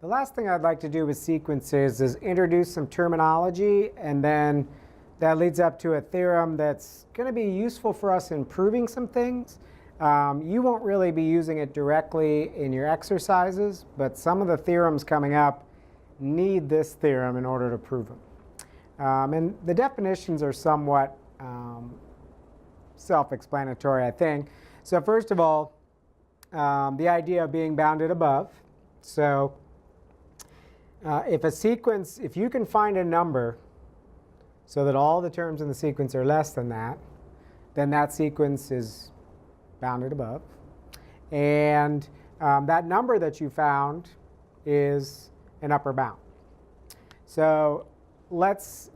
The last thing I'd like to do with sequences is introduce some terminology, and then that leads up to a theorem that's going to be useful for us in proving some things. You won't really be using it directly in your exercises, but some of the theorems coming up need this theorem in order to prove them. And the definitions are somewhat self-explanatory, I think. So first of all, the idea of being bounded above. So if you can find a number so that all the terms in the sequence are less than that, then that sequence is bounded above. And that number that you found is an upper bound. So let's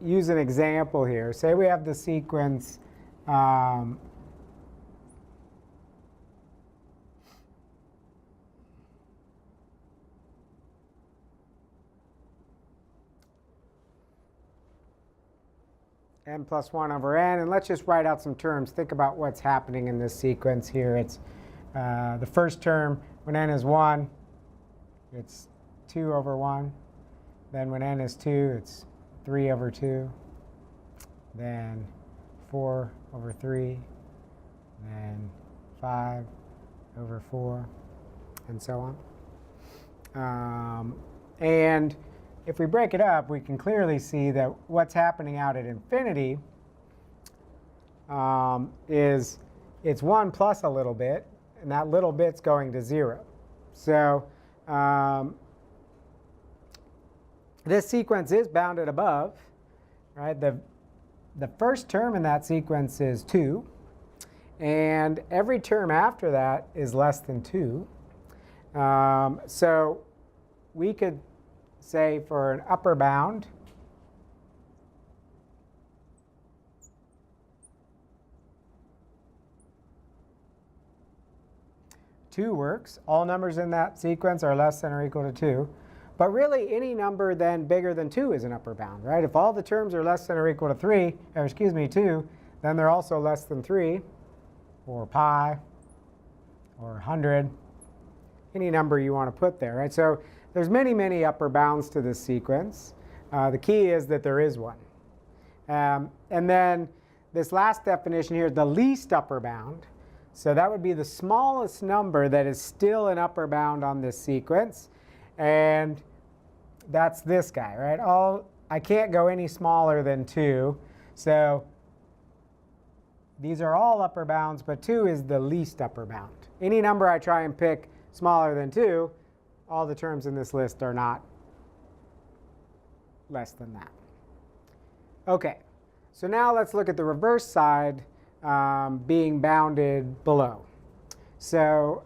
use an example here. Say we have the sequence n plus 1 over n, and let's just write out some terms. Think about what's happening in this sequence here. It's the first term, when n is 1, it's 2 over 1. Then when n is 2, it's 3 over 2. Then 4 over 3. Then 5 over 4, and so on. And if we break it up, we can clearly see that what's happening out at infinity is it's 1 plus a little bit, and that little bit's going to 0. So this sequence is bounded above, right? The first term in that sequence is 2, and every term after that is less than 2. So we could say for an upper bound, two works. All numbers in that sequence are less than or equal to 2. But really, any number then bigger than 2 is an upper bound, right? If all the terms are less than or equal to 2, then they're also less than 3, or pi, or 100, any number you want to put there, right? So there's many, many upper bounds to this sequence. The key is that there is one. And then this last definition here, the least upper bound. So that would be the smallest number that is still an upper bound on this sequence. And that's this guy, right? I can't go any smaller than 2. So these are all upper bounds, but 2 is the least upper bound. Any number I try and pick smaller than 2, all the terms in this list are not less than that. OK, so now let's look at the reverse side, being bounded below. So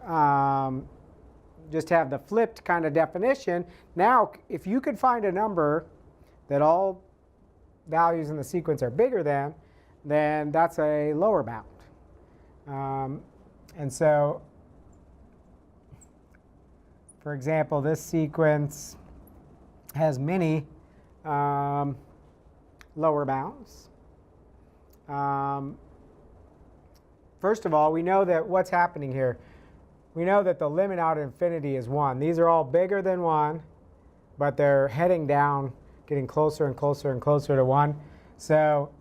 just have the flipped kind of definition. Now, if you could find a number that all values in the sequence are bigger than, then that's a lower bound. And so, for example, this sequence has many lower bounds. First of all, we know that what's happening here. We know that the limit out at infinity is 1. These are all bigger than 1, but they're heading down, getting closer and closer and closer to 1. So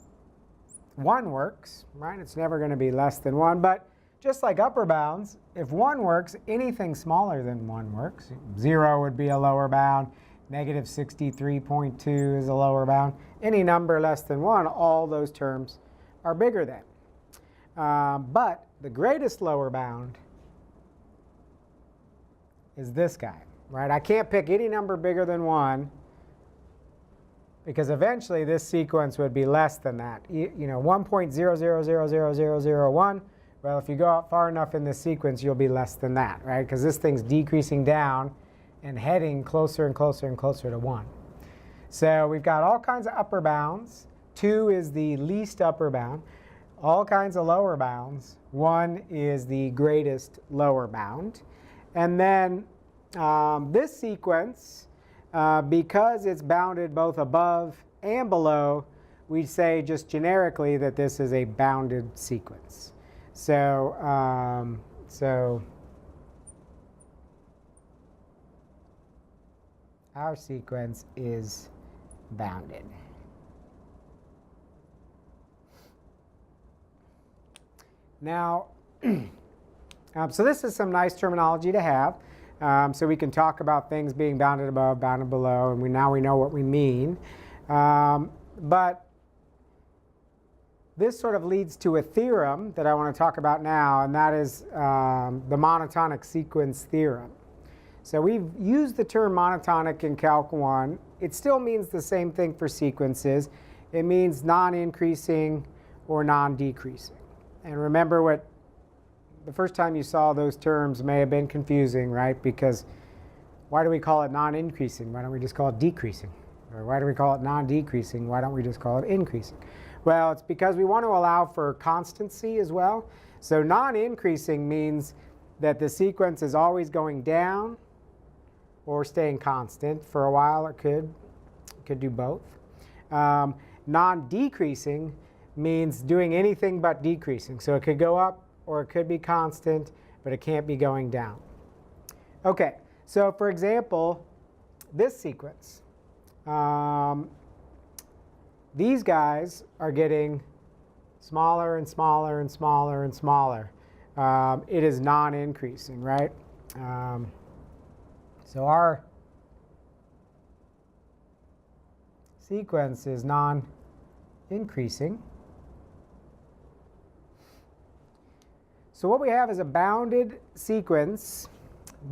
1 works, right? It's never going to be less than 1. But just like upper bounds, if 1 works, anything smaller than 1 works. 0 would be a lower bound. Negative 63.2 is a lower bound. Any number less than 1, all those terms are bigger than. But the greatest lower bound is this guy, right? I can't pick any number bigger than 1 because eventually this sequence would be less than that. You know, 1.00000001. Well, if you go out far enough in this sequence, you'll be less than that, right? Because this thing's decreasing down and heading closer and closer and closer to 1. So we've got all kinds of upper bounds. 2 is the least upper bound. All kinds of lower bounds. 1 is the greatest lower bound. And then this sequence, because it's bounded both above and below, we say just generically that this is a bounded sequence. So our sequence is bounded. Now, so this is some nice terminology to have. So we can talk about things being bounded above, bounded below, and now we know what we mean. But this sort of leads to a theorem that I want to talk about now, and that is the monotonic sequence theorem. So we've used the term monotonic in Calc 1. It still means the same thing for sequences. It means non-increasing or non-decreasing. And remember, what the first time you saw those terms may have been confusing, right? Because why do we call it non-increasing? Why don't we just call it decreasing? Or why do we call it non-decreasing? Why don't we just call it increasing? Well, it's because we want to allow for constancy as well. So non-increasing means that the sequence is always going down or staying constant. For a while it could do both. Non-decreasing means doing anything but decreasing. So it could go up or it could be constant, but it can't be going down. Okay, so for example, this sequence. These guys are getting smaller and smaller and smaller and smaller. It is non-increasing, right? So our sequence is non-increasing. So what we have is a bounded sequence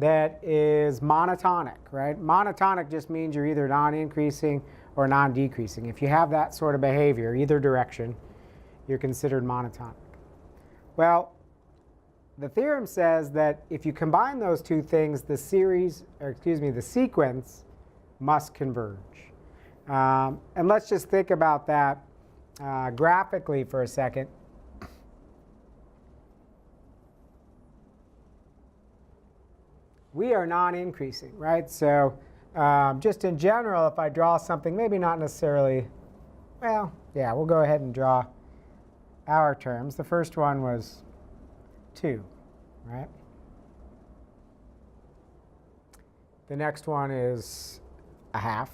that is monotonic, right? Monotonic just means you're either non-increasing or non-decreasing. If you have that sort of behavior, either direction, you're considered monotonic. Well, the theorem says that if you combine those two things, the sequence must converge. And let's just think about that graphically for a second. We are non-increasing, right? So just in general, if I draw something, maybe not necessarily, well, yeah, we'll go ahead and draw our terms. The first one was 2, right? The next one is 1/2.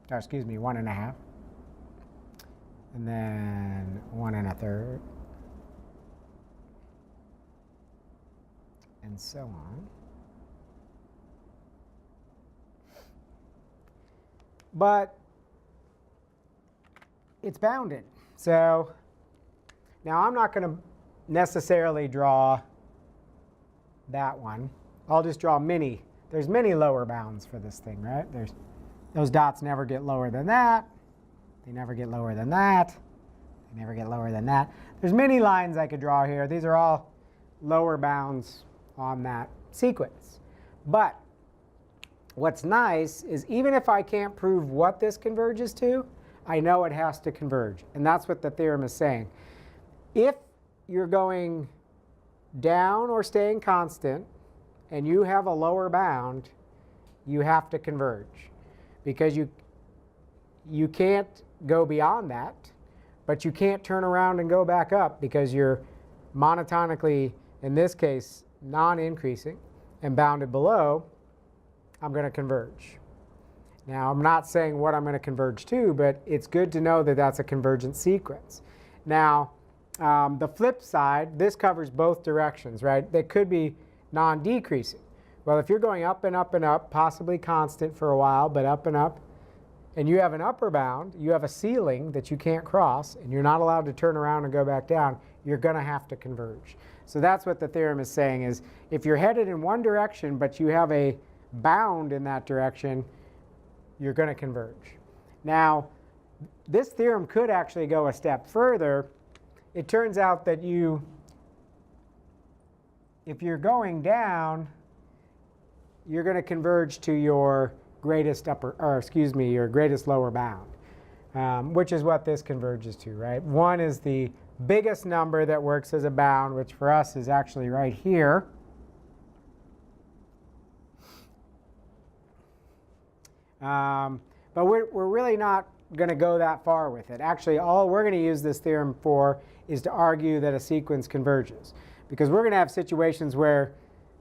Or excuse me, 1 1/2. And then 1 1/3. And so on. But it's bounded. So now I'm not going to necessarily draw that one. I'll just draw many. There's many lower bounds for this thing, right? Those dots never get lower than that. They never get lower than that. They never get lower than that. There's many lines I could draw here. These are all lower bounds on that sequence. But what's nice is even if I can't prove what this converges to, I know it has to converge. And that's what the theorem is saying. If you're going down or staying constant and you have a lower bound, you have to converge. Because you can't go beyond that, but you can't turn around and go back up because you're monotonically, in this case, non-increasing and bounded below. I'm going to converge. Now, I'm not saying what I'm going to converge to, but it's good to know that that's a convergent sequence. Now, the flip side, this covers both directions, right? They could be non-decreasing. Well, if you're going up and up and up, possibly constant for a while, but up and up, and you have an upper bound, you have a ceiling that you can't cross, and you're not allowed to turn around and go back down, you're going to have to converge. So that's what the theorem is saying, is if you're headed in one direction, but you have a bound in that direction, you're going to converge. Now, this theorem could actually go a step further. It turns out that if you're going down, you're going to converge to your greatest your greatest lower bound, which is what this converges to, right? 1 is the biggest number that works as a bound, which for us is actually right here. But we're really not going to go that far with it. Actually, all we're going to use this theorem for is to argue that a sequence converges. Because we're going to have situations where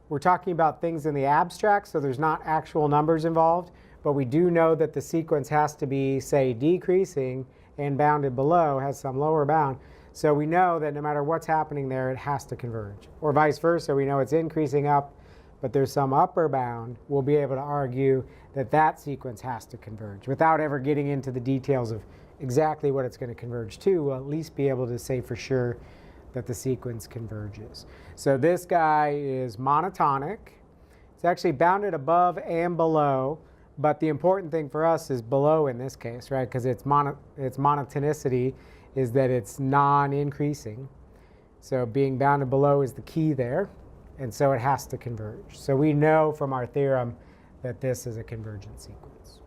we're talking about things in the abstract, so there's not actual numbers involved, but we do know that the sequence has to be, say, decreasing and bounded below, has some lower bound. So we know that no matter what's happening there, it has to converge. Or vice versa, we know it's increasing up, but there's some upper bound. We'll be able to argue that that sequence has to converge. Without ever getting into the details of exactly what it's going to converge to, we'll at least be able to say for sure that the sequence converges. So this guy is monotonic. It's actually bounded above and below, but the important thing for us is below in this case, right? Because its monotonicity is that it's non-increasing. So being bounded below is the key there, and so it has to converge. So we know from our theorem that this is a convergent sequence.